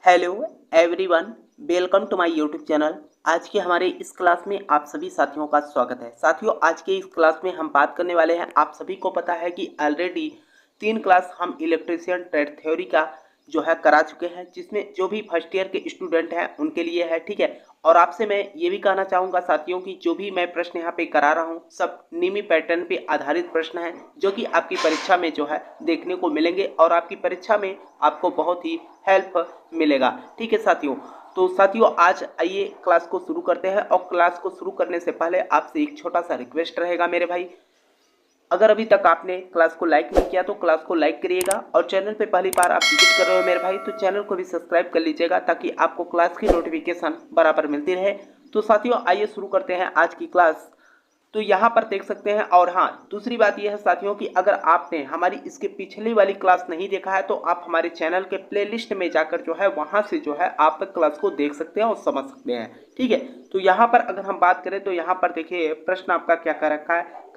Hello everyone, welcome to my YouTube channel. आज के हमारे इस क्लास में आप सभी साथियों का स्वागत है। साथियों, आज के इस क्लास में हम बात करने वाले हैं। आप सभी को पता है कि ऑलरेडी 3 क्लास हम इलेक्ट्रीशियन ट्रेड थ्योरी का जो है करा चुके हैं, जिसमें जो भी फर्स्ट ईयर के स्टूडेंट हैं उनके लिए है, ठीक है। और आपसे मैं ये भी कहना चाहूँगा साथियों कि जो भी मैं प्रश्न यहाँ पे करा रहा हूँ सब निमी पैटर्न पे आधारित प्रश्न हैं, जो कि आपकी परीक्षा में जो है देखने को मिलेंगे और आपकी परीक्षा में आपको बहुत ही हेल्प मिलेगा, ठीक है साथियों। तो साथियों, आज आइए क्लास को शुरू करते हैं। और क्लास को शुरू करने से पहले आपसे एक छोटा सा रिक्वेस्ट रहेगा मेरे भाई, अगर अभी तक आपने क्लास को लाइक नहीं किया तो क्लास को लाइक करिएगा, और चैनल पे पहली बार आप विजिट कर रहे हो मेरे भाई तो चैनल को भी सब्सक्राइब कर लीजिएगा, ताकि आपको क्लास की नोटिफिकेशन बराबर मिलती रहे। तो साथियों, आइए शुरू करते हैं आज की क्लास। तो यहाँ पर देख सकते हैं। और हाँ, दूसरी बात यह है साथियों कि अगर आपने हमारी इसके पिछली वाली क्लास नहीं देखा है तो आप हमारे चैनल के प्लेलिस्ट में जाकर जो है वहाँ से जो है आप क्लास को देख सकते हैं और समझ सकते हैं, ठीक है। तो यहाँ पर अगर हम बात करें तो यहाँ पर देखिए प्रश्न आपका क्या कर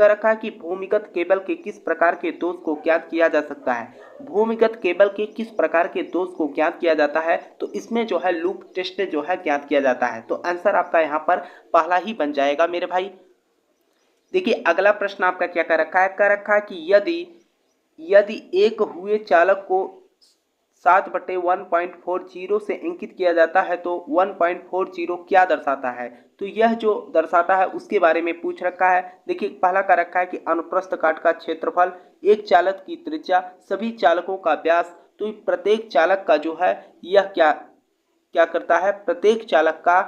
रखा है कि भूमिगत केबल के किस प्रकार के दोष को ज्ञात किया जा सकता है। भूमिगत केबल के किस प्रकार के दोष को ज्ञात किया जाता है, तो इसमें जो है लूप टेस्ट जो है ज्ञात किया जाता है। तो आंसर आपका यहाँ पर पहला ही बन जाएगा मेरे भाई। देखिए अगला प्रश्न आपका क्या कर रखा है कि यदि यदि एक हुए चालक को 7/1.40 से इंकित किया जाता है तो 1.40 क्या दर्शाता है। तो यह जो दर्शाता है उसके बारे में पूछ रखा है। देखिए पहला का रखा है कि अनुप्रस्थ काट का क्षेत्रफल, एक चालक की त्रिज्या, सभी चालकों का व्यास। तो प्रत्येक चालक का जो है यह क्या क्या करता है, प्रत्येक चालक का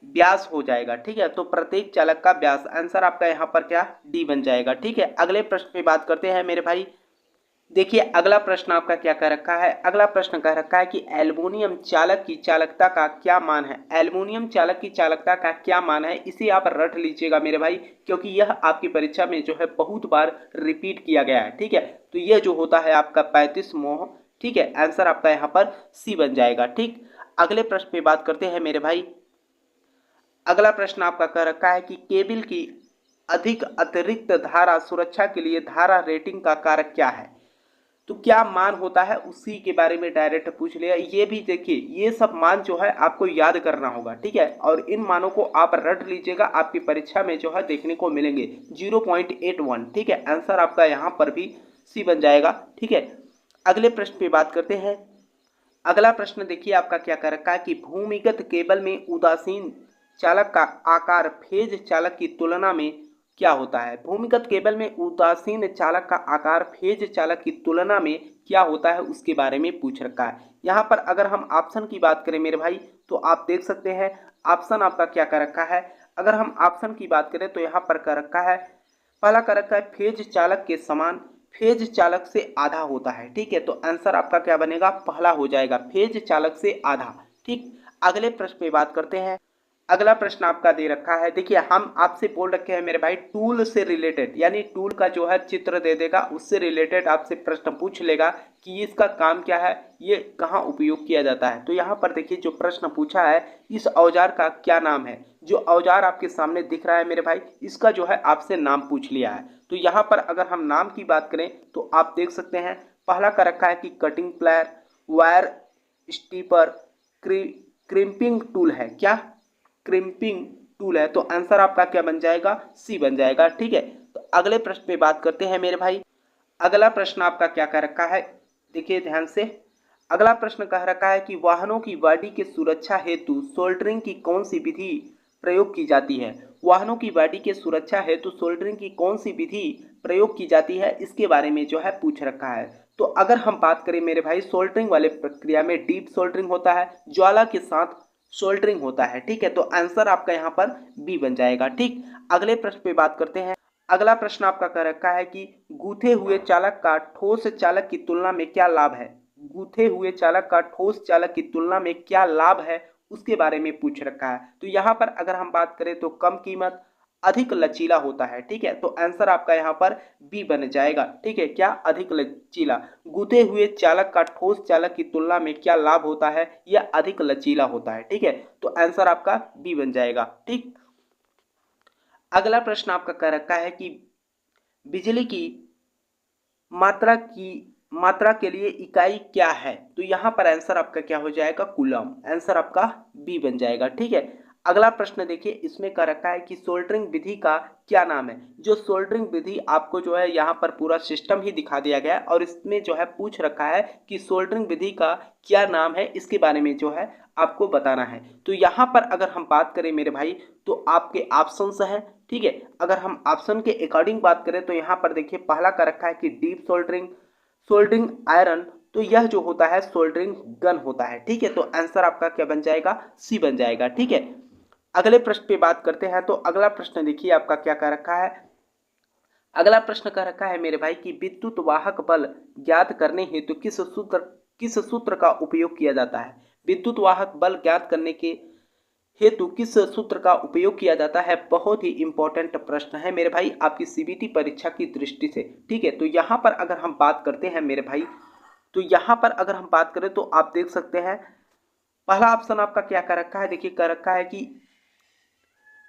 व्यास हो जाएगा, ठीक है। तो प्रत्येक चालक का व्यास, आंसर आपका यहाँ पर क्या डी बन जाएगा, ठीक है। अगले प्रश्न पे बात करते हैं मेरे भाई। देखिए अगला प्रश्न आपका क्या कह रखा है। अगला प्रश्न कह रखा है कि एल्युमिनियम चालक की चालकता का क्या मान है। एल्युमिनियम चालक की चालकता का क्या मान है, इसे आप रट लीजिएगा मेरे भाई, क्योंकि यह आपकी परीक्षा में जो है बहुत बार रिपीट किया गया है, ठीक है। तो यह जो होता है आपका 35 मोह, ठीक है। आंसर आपका यहाँ पर सी बन जाएगा, ठीक। अगले प्रश्न पे बात करते हैं मेरे भाई। अगला प्रश्न आपका कह रखा है कि केबल की अधिक अतिरिक्त धारा सुरक्षा के लिए धारा रेटिंग का कारक क्या है। तो क्या मान होता है उसी के बारे में डायरेक्ट पूछ लिया। ये भी देखिए, ये सब मान जो है आपको याद करना होगा, ठीक है। और इन मानों को आप रट लीजिएगा, आपकी परीक्षा में जो है देखने को मिलेंगे 0.81, ठीक है। आंसर आपका यहाँ पर भी सी बन जाएगा, ठीक है। अगले प्रश्न पे बात करते हैं। अगला प्रश्न देखिए आपका क्या कर रखा है कि भूमिगत केबल में उदासीन चालक का आकार फेज चालक की तुलना में क्या होता है। भूमिगत केबल में उदासीन चालक का आकार फेज चालक की तुलना में क्या होता है उसके बारे में पूछ रखा है। यहाँ पर अगर हम ऑप्शन की बात करें मेरे भाई तो आप देख सकते हैं ऑप्शन आपका क्या कर रखा है। अगर हम ऑप्शन की बात करें तो यहाँ पर कर रखा है, पहला कर रखा है फेज चालक के समान, फेज चालक से आधा होता है, ठीक है। तो आंसर आपका क्या बनेगा, पहला हो जाएगा, फेज चालक से आधा, ठीक। अगले प्रश्न पे बात करते हैं। अगला प्रश्न आपका दे रखा है। देखिए हम आपसे बोल रखे हैं मेरे भाई टूल से रिलेटेड, यानी टूल का जो है चित्र दे देगा, उससे रिलेटेड आपसे प्रश्न पूछ लेगा कि इसका काम क्या है, ये कहाँ उपयोग किया जाता है। तो यहाँ पर देखिए जो प्रश्न पूछा है, इस औजार का क्या नाम है। जो औजार आपके सामने दिख रहा है मेरे भाई, इसका जो है आपसे नाम पूछ लिया है। तो यहाँ पर अगर हम नाम की बात करें तो आप देख सकते हैं, पहला का रखा है कि cutting plier, wire stripper, crimping tool है, क्या क्रिम्पिंग टूल है। तो आंसर आपका क्या बन जाएगा, सी बन जाएगा, ठीक है। तो अगले प्रश्न पे बात करते हैं मेरे भाई। अगला प्रश्न आपका क्या कह रखा है, देखिए ध्यान से। अगला प्रश्न कह रखा है कि वाहनों की बॉडी के सुरक्षा हेतु सोल्डरिंग की कौन सी विधि प्रयोग की जाती है। वाहनों की बॉडी के सुरक्षा हेतु सोल्डरिंग की कौन सी विधि प्रयोग की जाती है, इसके बारे में जो है पूछ रखा है। तो अगर हम बात करें मेरे भाई, सोल्डरिंग वाले प्रक्रिया में डीप सोल्डरिंग होता है, ज्वाला के साथ सोल्डरिंग होता है, ठीक है। तो आंसर आपका यहाँ पर बी बन जाएगा, ठीक। अगले प्रश्न पे बात करते हैं। अगला प्रश्न आपका कह रखा है कि गूथे हुए चालक का ठोस चालक की तुलना में क्या लाभ है। गूथे हुए चालक का ठोस चालक की तुलना में क्या लाभ है, उसके बारे में पूछ रखा है। तो यहाँ पर अगर हम बात करें तो कम कीमत, अधिक लचीला होता है, ठीक है। तो आंसर आपका यहाँ पर बी बन जाएगा, ठीक है। क्या अधिक लचीला, गूथे हुए चालक का ठोस चालक की तुलना में क्या लाभ होता है, यह अधिक लचीला होता है, ठीक है। तो आंसर आपका बी बन जाएगा, ठीक। अगला प्रश्न आपका कह रखा है कि बिजली की मात्रा की मात्रा के लिए इकाई क्या है? तो यहाँ पर आंसर आपका क्या हो जाएगा? कूलम। आंसर आपका बी बन जाएगा। ठीक है, अगला प्रश्न देखिए, इसमें कह रखा है कि सोल्डरिंग विधि का क्या नाम है। जो सोल्डरिंग विधि आपको जो है यहाँ पर पूरा सिस्टम ही दिखा दिया गया है और इसमें जो है पूछ रखा है कि सोल्डरिंग विधि का क्या नाम है, इसके बारे में जो है आपको बताना है। तो यहाँ पर अगर हम बात करें मेरे भाई, तो आपके ऑप्शंस हैं। ठीक है, अगर हम ऑप्शन के अकॉर्डिंग बात करें तो यहाँ पर देखिए पहला का रखा है कि डीप सोल्डरिंग, सोल्डरिंग आयरन, तो यह जो होता है सोल्डरिंग गन होता है। ठीक है, तो आंसर आपका क्या बन जाएगा? सी बन जाएगा। ठीक है, अगले प्रश्न पे बात करते हैं। तो अगला प्रश्न देखिए आपका क्या कह रखा है। अगला प्रश्न कह रखा है मेरे भाई कि विद्युत वाहक बल ज्ञात करने हेतु किस सूत्र का उपयोग किया जाता है। विद्युत वाहक बल ज्ञात करने के हेतु किस सूत्र का उपयोग किया जाता है? बहुत ही इंपॉर्टेंट प्रश्न है मेरे भाई आपकी सीबीटी परीक्षा की दृष्टि से। ठीक है, तो यहाँ पर अगर हम बात करते हैं मेरे भाई, तो यहाँ पर अगर हम बात करें तो आप देख सकते हैं पहला ऑप्शन आपका क्या कर रखा है। देखिए कर रखा है कि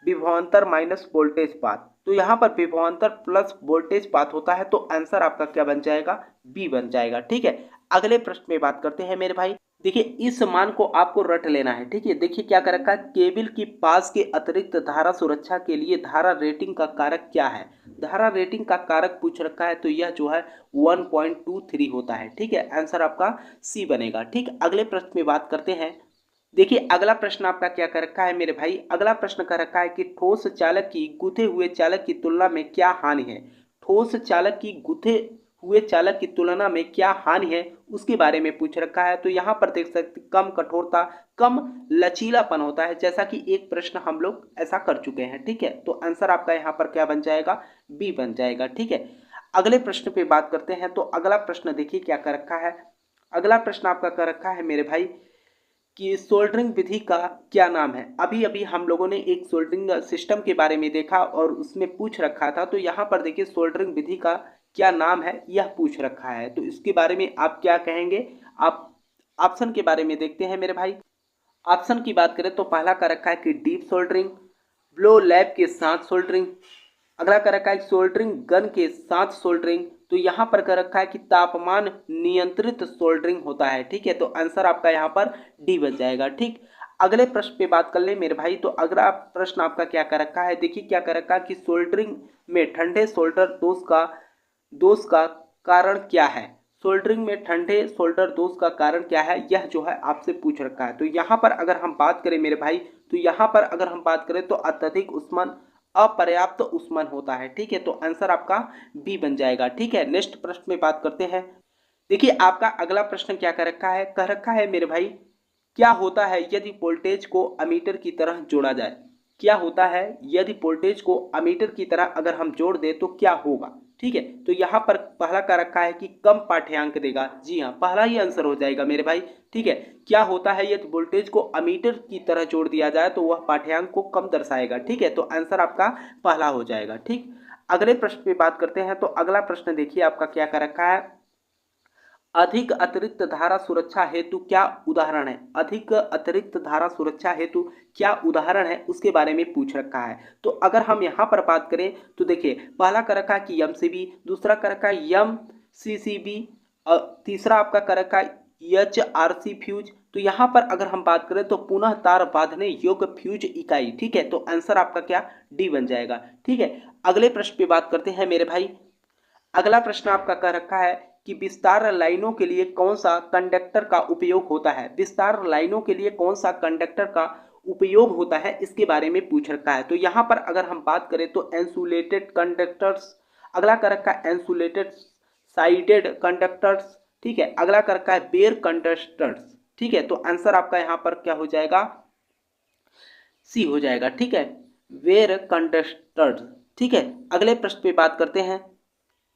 विभवांतर माइनस वोल्टेज पाथ, तो यहाँ पर विभवांतर प्लस वोल्टेज पाथ होता है, तो आंसर आपका क्या बन जाएगा? बी बन जाएगा। ठीक है, अगले प्रश्न में बात करते हैं मेरे भाई। देखिए इस मान को आपको रट लेना है। ठीक है, देखिए क्या कर रखा है, केबल की पास के अतिरिक्त धारा सुरक्षा के लिए धारा रेटिंग का कारक क्या है। धारा रेटिंग का कारक पूछ रखा है, तो यह जो है 1.23 होता है। ठीक है, आंसर आपका सी बनेगा। ठीक, अगले प्रश्न में बात करते हैं। देखिए अगला प्रश्न आपका क्या कर रखा है मेरे भाई। अगला प्रश्न कर रखा है कि ठोस चालक की गूंथे हुए चालक की तुलना में क्या हानि है। ठोस चालक की गूंथे हुए चालक की तुलना में क्या हानि है, उसके बारे में पूछ रखा है। तो यहाँ पर देख सकते कम कठोरता, कम लचीलापन होता है, जैसा कि एक प्रश्न हम लोग ऐसा कर चुके हैं। ठीक है, तो आंसर आपका यहाँ पर क्या बन जाएगा? बी बन जाएगा। ठीक है, अगले प्रश्न पे बात करते हैं। तो अगला प्रश्न देखिए क्या कर रखा है। अगला प्रश्न आपका कर रखा है मेरे भाई कि सोल्डरिंग विधि का क्या नाम है। अभी अभी हम लोगों ने एक सोल्डरिंग सिस्टम के बारे में देखा और उसमें पूछ रखा था, तो यहाँ पर देखिए सोल्डरिंग विधि का क्या नाम है यह पूछ रखा है, तो इसके बारे में आप क्या कहेंगे। आप ऑप्शन के बारे में देखते हैं मेरे भाई। ऑप्शन की बात करें तो पहला का रखा है कि डीप सोल्डरिंग, ब्लो लैब के साथ सोल्डरिंग, अगला कर रखा है सोल्डरिंग गन के साथ सोल्डरिंग, तो यहाँ पर कर रखा है कि तापमान नियंत्रित सोल्डरिंग होता है। ठीक है, तो आंसर आपका यहाँ पर डी बन जाएगा। ठीक, अगले प्रश्न पे बात कर ले मेरे भाई। तो अगला प्रश्न आपका क्या कर रखा है। देखिए क्या कर रखा है कि सोल्डरिंग में ठंडे सोल्डर दोष का कारण क्या है। सोल्डरिंग में ठंडे सोल्डर दोष का कारण क्या है, यह जो है आपसे पूछ रखा है। तो यहाँ पर अगर हम बात करें मेरे भाई, तो यहाँ पर अगर हम बात करें तो अत्यधिक उष्मन, अपर्याप्त उष्मन होता है। ठीक है, तो आंसर आपका बी बन जाएगा। ठीक है, नेक्स्ट प्रश्न में बात करते हैं। देखिए आपका अगला प्रश्न क्या कर रखा है। कह रखा है मेरे भाई क्या होता है यदि वोल्टेज को अमीटर की तरह जोड़ा जाए। क्या होता है यदि वोल्टेज को अमीटर की तरह अगर हम जोड़ दें तो क्या होगा। ठीक है, तो यहाँ पर पहला का रखा है कि कम पाठ्यांक देगा। जी हाँ, पहला ही आंसर हो जाएगा मेरे भाई। ठीक है, क्या होता है यदि वोल्टेज को अमीटर की तरह जोड़ दिया जाए तो वह पाठ्यांक को कम दर्शाएगा। ठीक है, तो आंसर आपका पहला हो जाएगा। ठीक, अगले प्रश्न पे बात करते हैं। तो अगला प्रश्न देखिए आपका क्या कर रखा है। अधिक अतिरिक्त धारा सुरक्षा हेतु क्या उदाहरण है। अधिक अतिरिक्त धारा सुरक्षा हेतु क्या उदाहरण है, उसके बारे में पूछ रखा है। तो अगर हम यहाँ पर बात करें तो देखिए पहला कर रखा है कि एमसीबी, दूसरा कर रखा है एमसीसीबी, तीसरा आपका कर रखा है एचआरसी फ्यूज। तो यहाँ पर अगर हम बात करें तो पुनः तार बांधने योग्य फ्यूज इकाई। ठीक है, तो आंसर आपका क्या? डी बन जाएगा। ठीक है, अगले प्रश्न पे बात करते हैं मेरे भाई। अगला प्रश्न आपका कह रखा है कि विस्तार लाइनों के लिए कौन सा कंडक्टर का उपयोग होता है। विस्तार लाइनों के लिए कौन सा कंडक्टर का उपयोग होता है, इसके बारे में पूछ रखा है। तो यहाँ पर अगर हम बात करें तो इंसुलेटेड कंडक्टर्स, अगला कर रखा है इंसुलेटेड साइडेड कंडक्टर्स। ठीक है, अगला कर रखा है बेयर कंडक्टर्स। ठीक है, तो आंसर आपका यहाँ पर क्या हो जाएगा? सी हो जाएगा। ठीक है, वेयर कंडक्टर्स। ठीक है, अगले प्रश्न पे बात करते हैं।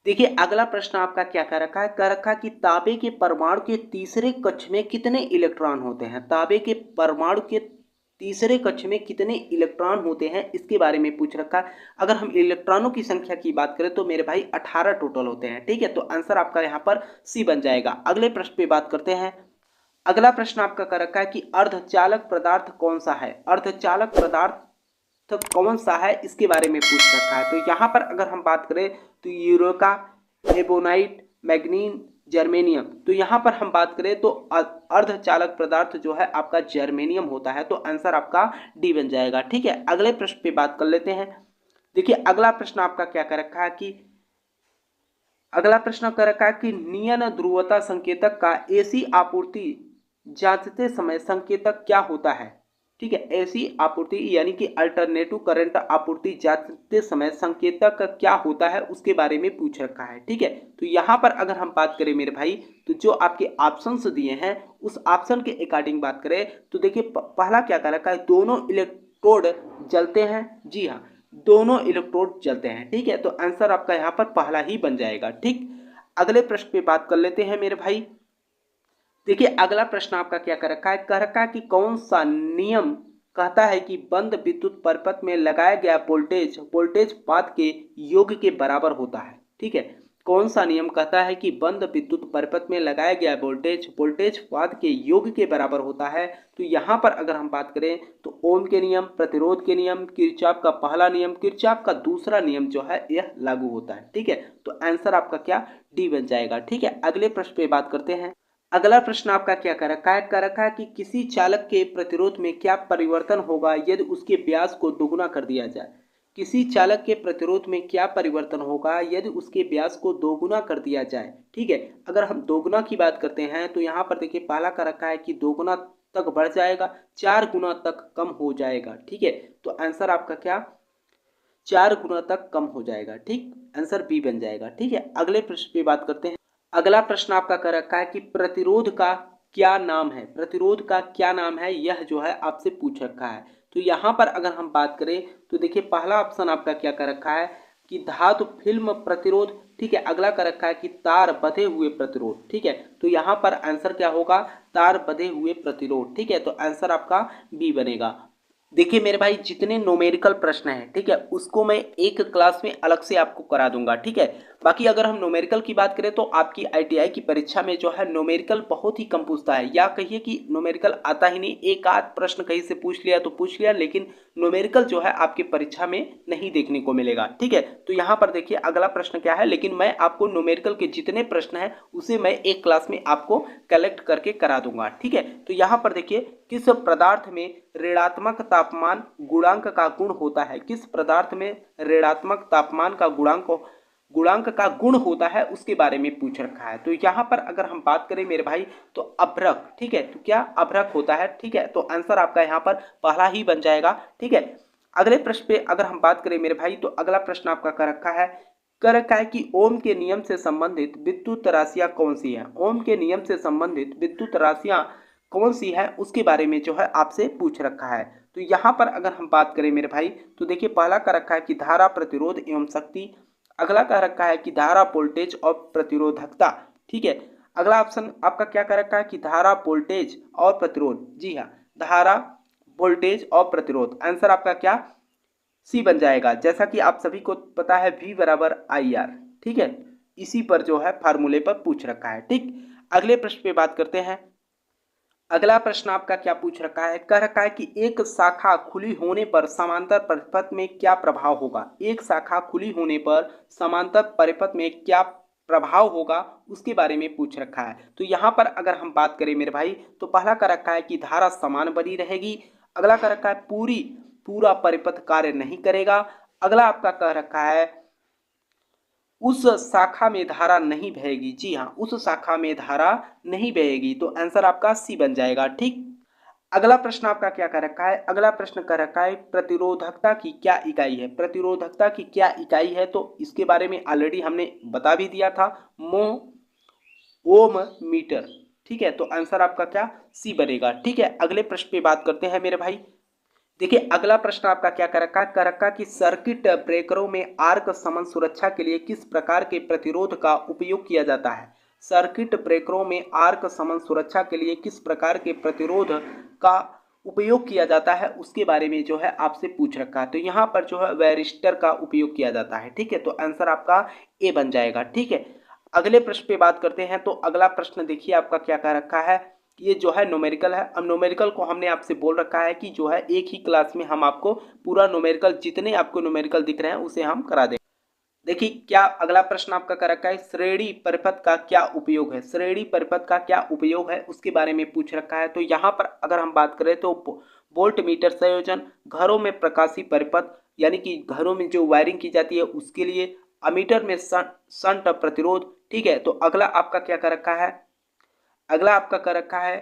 देखिए अगला प्रश्न आपका क्या कह रखा है। कह रखा है कि तांबे के परमाणु के तीसरे कक्ष में कितने इलेक्ट्रॉन होते हैं। तांबे के परमाणु के तीसरे कक्ष में कितने इलेक्ट्रॉन होते हैं, इसके बारे में पूछ रखा है। अगर हम इलेक्ट्रॉनों की संख्या की बात करें तो मेरे भाई 18 टोटल होते हैं। ठीक है, तो आंसर आपका यहाँ पर सी बन जाएगा। अगले प्रश्न पे बात करते हैं। अगला प्रश्न आपका कह रखा है कि अर्धचालक पदार्थ कौन सा है। अर्धचालक पदार्थ तो कौन सा है, इसके बारे में पूछ रखा है। तो यहाँ पर अगर हम बात करें तो यूरेका, एबोनाइट, मैग्नीन, जर्मेनियम। तो यहाँ पर हम बात करें तो अर्धचालक पदार्थ जो है आपका जर्मेनियम होता है, तो आंसर आपका डी बन जाएगा। ठीक है, अगले प्रश्न पे बात कर लेते हैं। देखिए अगला प्रश्न आपका क्या कर रखा है कि अगला प्रश्न कर रखा है कि नियन ध्रुवता संकेतक का एसी आपूर्ति जांचते समय संकेतक क्या होता है। ठीक है, एसी आपूर्ति यानी कि अल्टरनेटिव करंट आपूर्ति जांचते समय संकेतक क्या होता है उसके बारे में पूछ रखा है। ठीक है, तो यहाँ पर अगर हम बात करें मेरे भाई, तो जो आपके ऑप्शंस दिए हैं उस ऑप्शन के अकॉर्डिंग बात करें तो देखिए पहला क्या कर रखा है, दोनों इलेक्ट्रोड जलते हैं। जी हाँ, दोनों इलेक्ट्रोड जलते हैं। ठीक है, तो आंसर आपका यहाँ पर पहला ही बन जाएगा। ठीक, अगले प्रश्न पे बात कर लेते हैं मेरे भाई। देखिए अगला प्रश्न आपका क्या कर रखा है, कह रखा है कि कौन सा नियम कहता है कि बंद विद्युत परिपथ में लगाया गया वोल्टेज वोल्टेज पात के योग के बराबर होता है। ठीक है, कौन सा नियम कहता है कि बंद विद्युत परिपथ में लगाया गया वोल्टेज वोल्टेज पात के योग के बराबर होता है। तो यहाँ पर अगर हम बात करें तो ओम के नियम, प्रतिरोध के नियम, किरचॉफ का पहला नियम, किरचॉफ का दूसरा नियम जो है यह लागू होता है। ठीक है, तो आंसर आपका क्या डी बन जाएगा। ठीक है, अगले प्रश्न पे बात करते हैं। अगला प्रश्न आपका क्या कर रखा है कि किसी चालक के प्रतिरोध में क्या परिवर्तन होगा यदि उसके व्यास को दोगुना कर दिया जाए। किसी चालक के प्रतिरोध में क्या परिवर्तन होगा यदि उसके व्यास को दोगुना कर दिया जाए। ठीक है, अगर हम दोगुना की बात करते हैं तो यहाँ पर देखिए पहला का रखा है कि दोगुना तक बढ़ जाएगा, 4 गुना तक कम हो जाएगा। ठीक है, तो आंसर आपका क्या 4 गुना तक कम हो जाएगा। ठीक, आंसर बी बन जाएगा। ठीक है, अगले प्रश्न पे बात करते हैं। अगला प्रश्न आपका कर रखा है कि प्रतिरोध का क्या नाम है। प्रतिरोध का क्या नाम है यह जो है आपसे पूछ रखा है। तो यहाँ पर अगर हम बात करें तो देखिए पहला ऑप्शन आपका क्या कर रखा है कि धातु फिल्म प्रतिरोध। ठीक है, अगला कर रखा है कि तार बंधे हुए प्रतिरोध। ठीक है, तो यहाँ पर आंसर क्या होगा, तार बंधे हुए प्रतिरोध। ठीक है, तो आंसर आपका बी बनेगा। देखिए मेरे भाई जितने न्यूमेरिकल प्रश्न हैं, ठीक है, उसको मैं एक क्लास में अलग से आपको करा दूंगा। ठीक है, बाकी अगर हम न्यूमेरिकल की बात करें तो आपकी आईटीआई की परीक्षा में जो है न्यूमेरिकल बहुत ही कम पूछता है, या कहिए कि न्यूमेरिकल आता ही नहीं। एक आध प्रश्न कहीं से पूछ लिया तो पूछ लिया, लेकिन न्यूमेरिकल जो है आपकी परीक्षा में नहीं देखने को मिलेगा। ठीक है, तो यहाँ पर देखिए अगला प्रश्न क्या है, लेकिन मैं आपको न्यूमेरिकल के जितने प्रश्न हैं उसे मैं एक क्लास में आपको कलेक्ट करके करा दूंगा। ठीक है, तो यहाँ पर देखिए किस पदार्थ में ऋणात्मक तापमान गुणांक का गुण होता है। किस पदार्थ में ऋणात्मक तापमान का गुणांक का गुण होता है उसके बारे में पूछ रखा है। तो यहाँ पर अगर हम बात करें मेरे भाई तो अभ्रक। ठीक है, तो क्या अभ्रक होता है। ठीक है, तो आंसर आपका यहाँ पर पहला ही बन जाएगा। ठीक है, अगले प्रश्न पे अगर हम बात करें मेरे भाई तो अगला प्रश्न आपका कर रखा है कि ओम के नियम से संबंधित विद्युत राशियां कौन सी हैं। ओम के नियम से संबंधित विद्युत राशियां कौन सी है उसके बारे में जो है आपसे पूछ रखा है। तो यहाँ पर अगर हम बात करें मेरे भाई तो देखिए पहला का रखा है कि धारा, प्रतिरोध एवं शक्ति। अगला का रखा है कि धारा, वोल्टेज और प्रतिरोधकता। ठीक है, अगला ऑप्शन आपका क्या कर रखा है कि धारा, वोल्टेज और प्रतिरोध। जी हाँ, धारा, वोल्टेज और प्रतिरोध। आंसर आपका क्या सी बन जाएगा। जैसा कि आप सभी को पता है V बराबर IR। ठीक है, इसी पर जो है फार्मूले पर पूछ रखा है। ठीक, अगले प्रश्न पे बात करते हैं। अगला प्रश्न आपका क्या पूछ रखा है, कह रखा है कि एक शाखा खुली होने पर समांतर परिपथ में क्या प्रभाव होगा। एक शाखा खुली होने पर समांतर परिपथ में क्या प्रभाव होगा उसके बारे में पूछ रखा है। तो यहाँ पर अगर हम बात करें मेरे भाई तो पहला का रखा है कि धारा समान बनी रहेगी। अगला का रखा है पूरा परिपथ कार्य नहीं करेगा। अगला आपका कह रखा है उस शाखा में धारा नहीं बहेगी। जी हाँ, उस शाखा में धारा नहीं बहेगी। तो आंसर आपका सी बन जाएगा। ठीक, अगला प्रश्न आपका क्या कर रखा है, अगला प्रश्न कर रखा है प्रतिरोधकता की क्या इकाई है। प्रतिरोधकता की क्या इकाई है तो इसके बारे में ऑलरेडी हमने बता भी दिया था, ओम मीटर। ठीक है, तो आंसर आपका क्या सी बनेगा। ठीक है, अगले प्रश्न पे बात करते हैं मेरे भाई। देखिए अगला प्रश्न आपका क्या कर रखा कि सर्किट ब्रेकरों में आर्क समन सुरक्षा के लिए किस प्रकार के प्रतिरोध का उपयोग किया जाता है। सर्किट ब्रेकरों में आर्क समन सुरक्षा के लिए किस प्रकार के प्रतिरोध का उपयोग किया जाता है उसके बारे में जो है आपसे पूछ रखा है। तो यहाँ पर जो है वैरिस्टर का उपयोग किया जाता है। ठीक है, तो आंसर आपका ए बन जाएगा। ठीक है, अगले प्रश्न पे बात करते हैं। तो अगला प्रश्न देखिए आपका क्या कह रखा है, ये जो है न्यूमेरिकल है। अब न्यूमेरिकल को हमने आपसे बोल रखा है कि जो है एक ही क्लास में हम आपको पूरा न्यूमेरिकल जितने आपको न्यूमेरिकल दिख रहे हैं उसे हम करा दें। देखिए क्या अगला प्रश्न आपका कर रखा है, श्रेणी परिपथ का क्या उपयोग है। श्रेणी परिपथ का क्या उपयोग है उसके बारे में पूछ रखा है। तो यहाँ पर अगर हम बात करें तो वोल्ट मीटर संयोजन, घरों में प्रकाशीय परिपथ यानी कि घरों में जो वायरिंग की जाती है उसके लिए, अमीटर में शंट प्रतिरोध। ठीक है, तो अगला आपका क्या कर रखा है, अगला आपका कर रखा है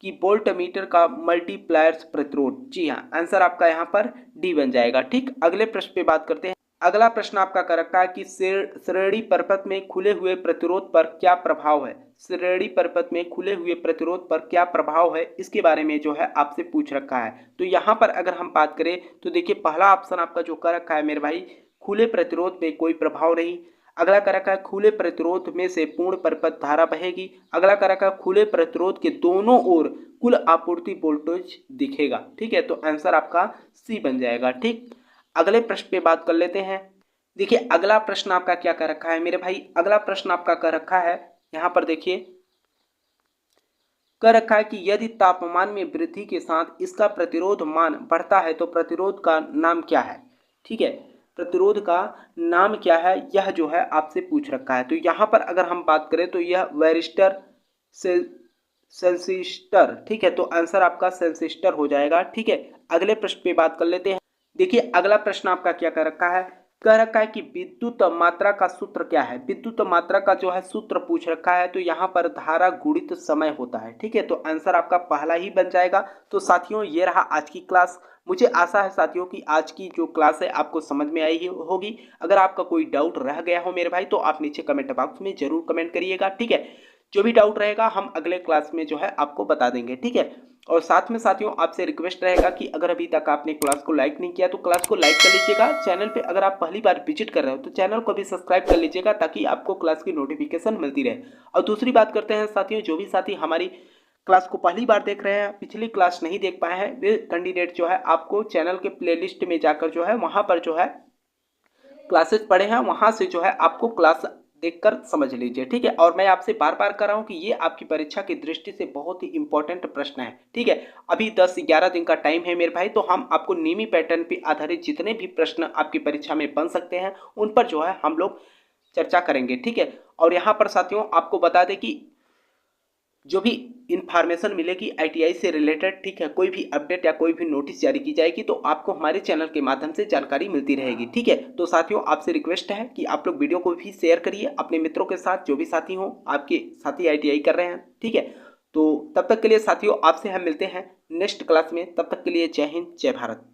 कि वोल्ट मीटर का मल्टीप्लायर्स प्रतिरोध। जी हाँ, आंसर आपका यहाँ पर डी बन जाएगा। ठीक, अगले प्रश्न पे बात करते हैं। अगला प्रश्न आपका कर रखा है कि श्रेणी परिपथ में खुले हुए प्रतिरोध पर क्या प्रभाव है। श्रेणी परिपथ में खुले हुए प्रतिरोध पर क्या प्रभाव है इसके बारे में जो है आपसे पूछ रखा है। तो यहाँ पर अगर हम बात करें तो देखिए पहला ऑप्शन आपका जो कर रखा है मेरे भाई, खुले प्रतिरोध पे कोई प्रभाव नहीं। अगला कर रखा है खुले प्रतिरोध में से पूर्ण परिपथ धारा बहेगी। अगला कर रखा है खुले प्रतिरोध के दोनों ओर कुल आपूर्ति वोल्टेज दिखेगा। ठीक है, तो आंसर आपका सी बन जाएगा। ठीक, अगले प्रश्न पे बात कर लेते हैं। देखिए अगला प्रश्न आपका क्या कर रखा है मेरे भाई, अगला प्रश्न आपका कर रखा है यहाँ पर देखिए कर रखा है कि यदि तापमान में वृद्धि के साथ इसका प्रतिरोध मान बढ़ता है तो प्रतिरोध का नाम क्या है। ठीक है, प्रतिरोध का नाम क्या है यह जो है आपसे पूछ रखा है। तो यहाँ पर अगर हम बात करें तो यह वैरिस्टर सेंसिस्टर। ठीक है, तो आंसर आपका सेंसिस्टर हो जाएगा। ठीक है, अगले प्रश्न पे बात कर लेते हैं। देखिए अगला प्रश्न आपका क्या कर रखा है, कह रखा है कि विद्युत मात्रा का सूत्र क्या है। विद्युत मात्रा का जो है सूत्र पूछ रखा है, तो यहाँ पर धारा गुणित समय होता है। ठीक है, तो आंसर आपका पहला ही बन जाएगा। तो साथियों ये रहा आज की क्लास। मुझे आशा है साथियों कि आज की जो क्लास है आपको समझ में आई होगी। अगर आपका कोई डाउट रह गया हो मेरे भाई तो आप नीचे कमेंट बॉक्स में जरूर कमेंट करिएगा। ठीक है, जो भी डाउट रहेगा हम अगले क्लास में जो है आपको बता देंगे। ठीक है, और साथ में साथियों आपसे रिक्वेस्ट रहेगा कि अगर अभी तक आपने क्लास को लाइक नहीं किया तो क्लास को लाइक कर लीजिएगा। चैनल पे अगर आप पहली बार विजिट कर रहे हो तो चैनल को भी सब्सक्राइब कर लीजिएगा ताकि आपको क्लास की नोटिफिकेशन मिलती रहे। और दूसरी बात करते हैं साथियों, जो भी साथी हमारी क्लास को पहली बार देख रहे हैं, पिछली क्लास नहीं देख पाए हैं, वे कैंडिडेट जो है आपको चैनल के प्लेलिस्ट में जाकर जो है वहाँ पर जो है क्लासेस पढ़े हैं, वहाँ से जो है आपको क्लास देखकर समझ लीजिए। ठीक है, और मैं आपसे बार बार कर रहा हूँ कि ये आपकी परीक्षा की दृष्टि से बहुत ही इंपॉर्टेंट प्रश्न है। ठीक है, अभी 10-11 दिन का टाइम है मेरे भाई, तो हम आपको नीमी पैटर्न पे आधारित जितने भी प्रश्न आपकी परीक्षा में बन सकते हैं उन पर जो है हम लोग चर्चा करेंगे। ठीक है, और यहाँ पर साथियों आपको बता दें कि जो भी इंफॉर्मेशन मिलेगी आईटीआई से रिलेटेड, ठीक है, कोई भी अपडेट या कोई भी नोटिस जारी की जाएगी तो आपको हमारे चैनल के माध्यम से जानकारी मिलती रहेगी। ठीक है, तो साथियों आपसे रिक्वेस्ट है कि आप लोग वीडियो को भी शेयर करिए अपने मित्रों के साथ, जो भी साथी हों आपके साथी आईटीआई कर रहे हैं। ठीक है, तो तब तक के लिए साथियों आपसे हम मिलते हैं नेक्स्ट क्लास में। तब तक के लिए जय हिंद, जय भारत।